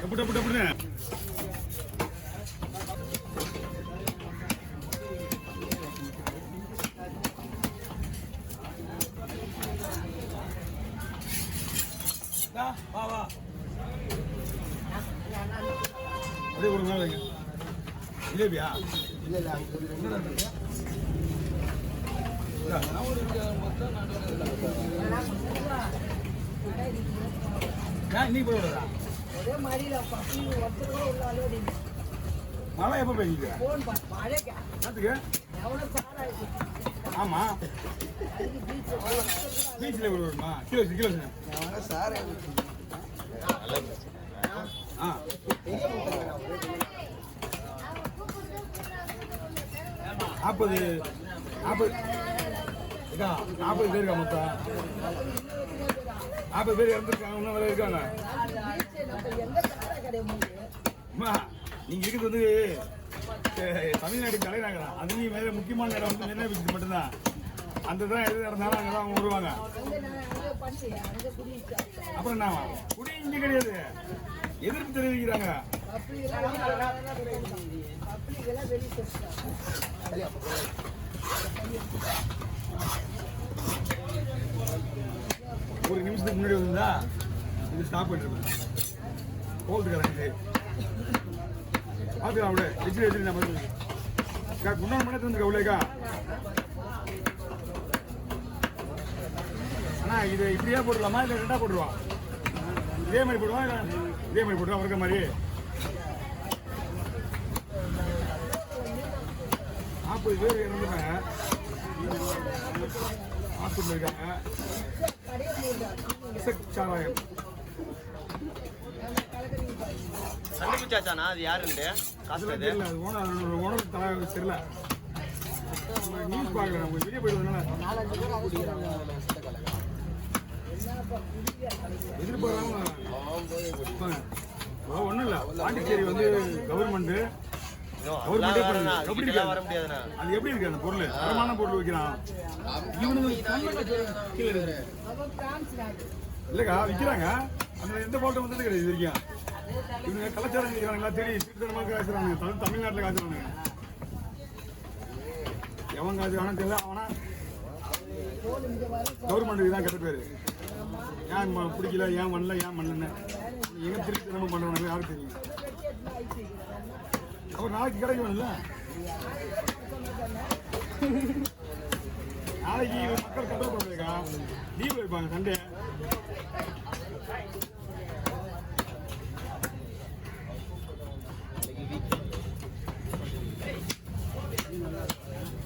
எப்படி எப்படி எப்படின்னு வா வா அப்படியே ஒரு நாள் வைங்க ஜிலேபியா இல்லை இல்லை இன்னைக்கு போய் விடுறா மழை எப்போ பெய்யுது ஆமா பீச்சில் விடுமா கிலோ கிலோ சார் ஆ 40 பேர் இருக்கா மொத்தம் 40 பேர் இறந்துருக்காங்க இன்னும் வேலை இருக்காங்க நீங்க இருக்கிறது வந்து தமிழ்நாடு தலைநகரம் அதுலேயும் வேற முக்கியமான இடம் வந்து நெல்லை பீச் மட்டும்தான் அந்த தான் எது நடந்தாலும் அங்கே தான் அவங்க வருவாங்க அப்புறம் என்ன குடி இங்கே கிடையாது எதிர்ப்பு தெரிவிக்கிறாங்க ஒரு நிமிஷத்துக்கு முன்னாடி வந்தா இது ஸ்டாப் பண்ணிருப்பேன் போட்டுக்கிறேன் பார்த்துக்கலாம் அப்படியே வச்சு நம்ம முன்னாள் மணி வந்துருக்க அவ்வளோக்கா அண்ணா இது இப்படியே போட்டுடலாமா இல்லை ரெண்டாக போட்டுருவா இதே மாதிரி போடுவா இல்லை இதே மாதிரி போட்டுருவா இருக்க மாதிரி 40 பேர் இறந்துட்டாங்க ஹாஸ்பிட்டல் இருக்காங்க சாராயம் கண்டுபிடிச்சாச்சானா அது யாருன்னு காசுல தெரியல அது ஓனர் தலை தெரியல நியூஸ் பார்க்கல நம்ம வெளியே போயிடுவதுனால எதிர்பார்க்காம ஒன்றும் இல்லை பாண்டிச்சேரி வந்து கவர்மெண்ட்டு அது எப்படி இருக்கு அந்த பொருள் தரமான பொருள் வைக்கிறான் இல்லக்கா விற்கிறாங்க அதுல எந்த பால்ட்டும் வந்தது கிடையாது இது வரைக்கும் இவங்க கலாச்சாரம் இருக்கிறாங்களா தெரியும் சீர்திருத்தமாக காய்ச்சுறாங்க தமிழ்நாட்டில் காய்ச்சுறாங்க எவன் காய்ச்சுறானு தெரியல அவனா கவர்மெண்ட்டுக்கு தான் கெட்ட பேரு ஏன் பிடிக்கல ஏன் பண்ணல ஏன் பண்ணலன்னு எங்க திருப்பி தினமும் பண்றவங்க யாருக்கு தெரியும் அவர் நாளைக்கு கிடைக்கும்ல நாளைக்கு மக்கள் கட்டளை போடுறதுக்கா லீவ் வைப்பாங்க சண்டே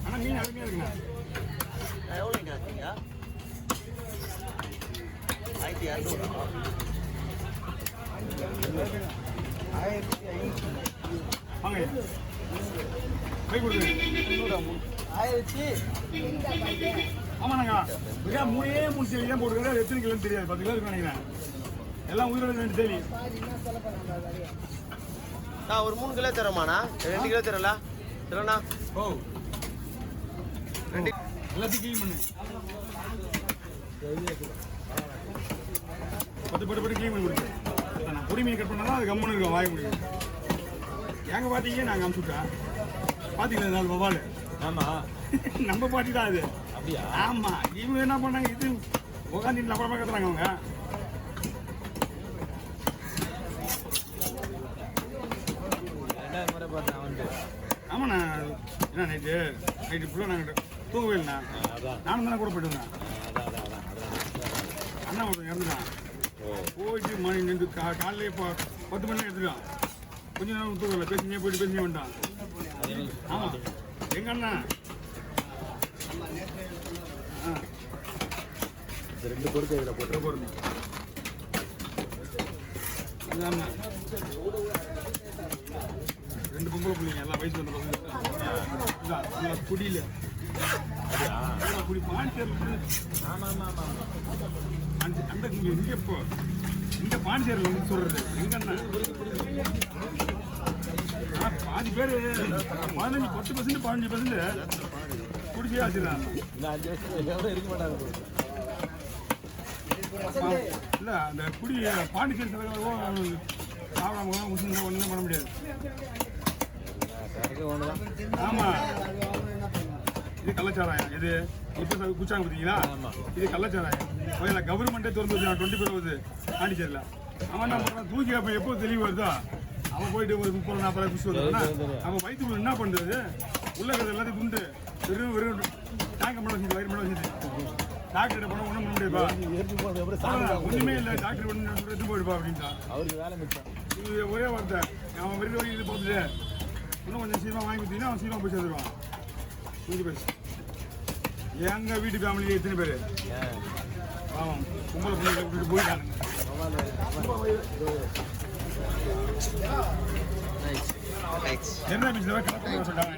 ஆனா மீன் அருமையா இருக்குண்ணா எவ்வளோங்க ஆச்சுங்க 1200 வாங்க கை கொடுங்க 1000 ஆமாண்ணாங்க மூணு தேதி தான் போட்டுருக்காரு எத்தனை கிலோன்னு தெரியாது 10 கிலோ இருக்கு நினைக்கிறேன் எல்லாம் உயிரோட 2 தேதி ஒரு 3 கிலோ தரமாண்ணா 2 கிலோ தரல தரண்ணா ஓ எல்லாத்தையும் கிளீன் பண்ணு 10 கிளீன் பண்ணி கொடுத்து நான் பொடி மீன் கட் பண்ணாதான் அது கம்மனு இருக்கும் வாய முடியும் எங்க பாத்தீங்க நாங்கள் அனுப்பிச்சுட்டேன் பாத்தீங்களா 4 வவால் ஆமா நம்ம பாட்டி தான் அது அப்படியா ஆமா இவங்க என்ன பண்ணாங்க இது உட்காந்து நம்பரமா கத்துறாங்க அவங்க ஆமாண்ணா என்ன நைட்டு ஃபுல்லாக நாங்கள் தூங்கவே இல்லைண்ணா நானும் தானே கூட போயிட்டு வந்தேன் அண்ணா ஒருத்தன் இறந்துட்டான் போயிட்டு மணி நின்று காலையிலே இப்போ 10 மணி எடுத்துட்டான் கொஞ்ச நேரம் தூங்கல பேசினே போயிட்டு பேசினே வந்துட்டான் ஆமாம் எங்க அண்ணா 2 பொறுத்து இதில் போட்டு பொருள் அண்ணா 2 பொம்பளை பிள்ளைங்க எல்லாம் வயசு வந்த பசங்க குடியில் குடி பாண்டிச்சேரி அந்த இங்கே இப்போ இந்த பாண்டிச்சேரியில் வந்து சொல்றது எங்கன்னா பாதி பேர் 10% 15% குடிச்சே வச்சுருக்காங்க இருக்க மாட்டாங்க இல்லை அந்த குடி பாண்டிச்சேரி சாப்பிடாம குடிச்சிருந்தா ஒன்றுமே பண்ண முடியாது. சரக்கு ஒன்று தான். ஆமாம், இது கள்ளச்சாராயம். இது இப்போ குச்சாங்க பார்த்தீங்களா, இது கள்ளச்சாராயம். முதல்ல கவர்மெண்ட்டே திறந்து வச்சு 24 வருது பாண்டிச்சேரியில். அவன் என்ன பண்ணுறான், தூக்கி அப்போ எப்போ தெளிவு வருதோ அவன் போயிட்டு ஒரு 30-40 குடிச்சு வருவானா, அவன் வயிற்றுக்குள்ள என்ன பண்ணுறது, உள்ள இருக்கிறது எல்லாத்தையும் துண்டு வெறும் டேங்கை மட்டும் வச்சுட்டு வயிறு மட்டும் வச்சுட்டு டாக்டர்கிட்ட போனால் ஒன்றும் பண்ண முடியாதுப்பா, ஒன்றுமே இல்லை டாக்டர் ஒன்று எடுத்து போயிடுப்பா அப்படின்ட்டா. அவருக்கு வேலை மிச்சம். இது ஒரே வார்த்தை, அவன் விருது வரைக்கும் இது போகுது, இன்னும் கொஞ்சம் சீக்கிரமாக வாங்கி கொடுத்தீங்கன்னா அவன் சீக்கிரமாக போய் சேர்ந்துருவான். கொஞ்சம் பேர் எங்கள் வீட்டு ஃபேமிலியே எத்தனை பேர் ஆமாம் கும்பலை பிள்ளைகளை விட்டுட்டு போயிட்டானுங்க. என்ன பீச்சில் கலப்பு சொல்லிட்டாங்க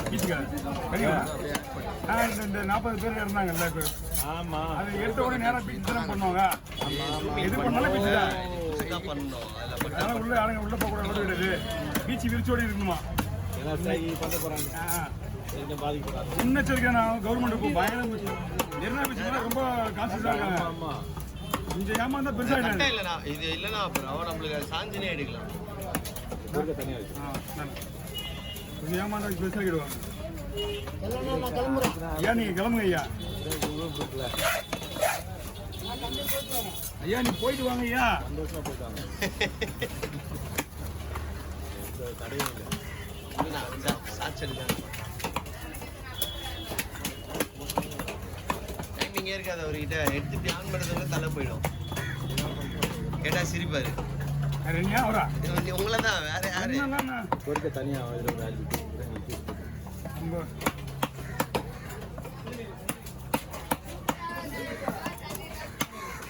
பீச்சுக்கார இந்த 40 பேர் இருந்தாங்கல்ல இப்போ. ஆமாம், அது எடுத்த உடனே நேராக பீச் தான் பண்ணுவாங்க. எது பண்ணாலும் பீச்சு தான். அதனால் உள்ள ஆளுங்க உள்ள போக கூட விடாது, பீச்சு விரிச்சோடு இருக்கணுமா. பண்ண போகிறாங்க, பாதிக்கிறாங்க. முன்னெச்சரிக்கை நான் கவர்மெண்ட் பயங்கர மெரினா பீச்சுக்கு ரொம்ப கான்சியஸாக இருக்காங்க. ஆமாம், கொஞ்சம் ஏமாந்தா பெருசாக இல்லைண்ணா, இது இல்லைன்னா அப்புறம் நம்மளுக்கு சாஞ்சினே எடுக்கலாம். தனியாக வச்சு கொஞ்சம் ஏமாந்தா பெருசாகிடுவாங்க. ஐயா நீங்கள் கிளம்புங்க ஐயா. ஐயா நீ போயிட்டு வாங்க ஐயா. சந்தோஷமாக போயிட்டாங்க. தடையும் இல்லை. சாட்சி எடுக்காங்க. டைமிங்கே இருக்காது அவர்கிட்ட. எடுத்துட்டு ஆன் பண்ணுறதுல தலை போயிடும். கேட்டால் சிரிப்பாரு. ரெண்டு அவரா உங்களை தான், வேற யாரு? பொறுக்க தனியாக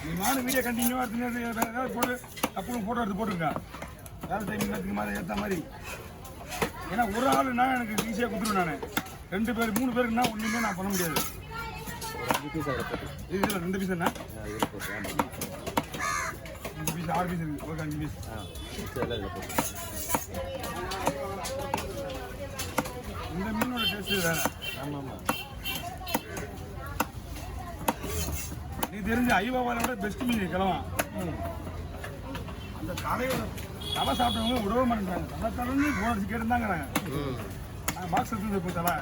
நீ நானும் வீடியோ கண்டினியூவாக எடுத்துன்னு வேறு ஏதாவது போட்டு அப்புறம் ஃபோட்டோ எடுத்து போட்டுருங்க. வேலை டைமிங் எடுத்துக்க மாதிரி ஏற்ற மாதிரி. ஏன்னா ஒரு ஆளுன்னா எனக்கு ஈஸியாக கொடுத்துருவேன். நான் 2 பேர் 3 பேருக்குன்னா ஒன்றுமே நான் பண்ண முடியாது. ஒரு 5 பீஸ் அதில் போட்டு இதில் 2 பீஸ் என்ன 5 பீஸ் 6 பீஸ் இருக்குது. Okay 5 piece. எல்லாம் இதில் போட்டு. இந்த மீனோட டேஸ்ட்டு வேறு. ஆமாம் ஆமாம், நீ தெரிஞ்ச ஐவாவால விட பெஸ்ட் மீன் கிளவா. அந்த தலையோட தலை சாப்பிட்டவங்க விடவே மாட்டேங்கிறாங்க. தலை தலைன்னு போனடிச்சு கேட்டுருந்தாங்க. நான் பாக்ஸ் எடுத்து இப்போ தலை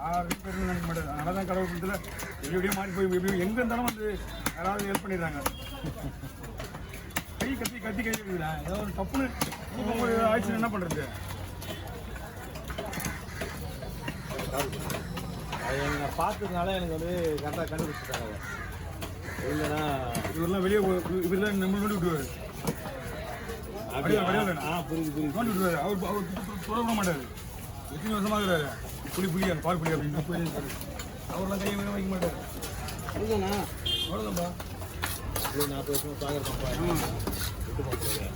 யாருக்கும் பெருமை நினைக்க மாட்டேது. அதனால தான் கடவுள் கொடுத்துல எப்படியோ மாறி போய் எப்படியும் எங்கே இருந்தாலும் வந்து யாராவது ஹெல்ப் பண்ணிடுறாங்க. கை கத்தி கத்தி கை இருக்குதுண்ணா, ஏதோ ஒரு தப்புன்னு ஆயிடுச்சு என்ன பண்ணுறது. அது நான் பார்த்ததுனால எனக்கு வந்து கரெக்டாக கண்டுபிடிச்சிட்டாங்க. இல்லைன்னா இவரெல்லாம் வெளியே இவரெல்லாம் நம்ம நோண்டி விட்டுருவாரு. அப்படியே புரியுது நோண்டி விட்டுருவாரு. அவர் தொட விட மாட்டார். எத்தனை வருஷமாக இருக்கிறாரு. புளி பால் புளி அப்படின்னு அவரெல்லாம் கையை வைக்க மாட்டார். புரியுதுண்ணா, அவ்வளோதான்ப்பா. 40 வருஷமாக பார்க்குறேன்ப்பா. ஆமாம் விட்டு போகிறேன்.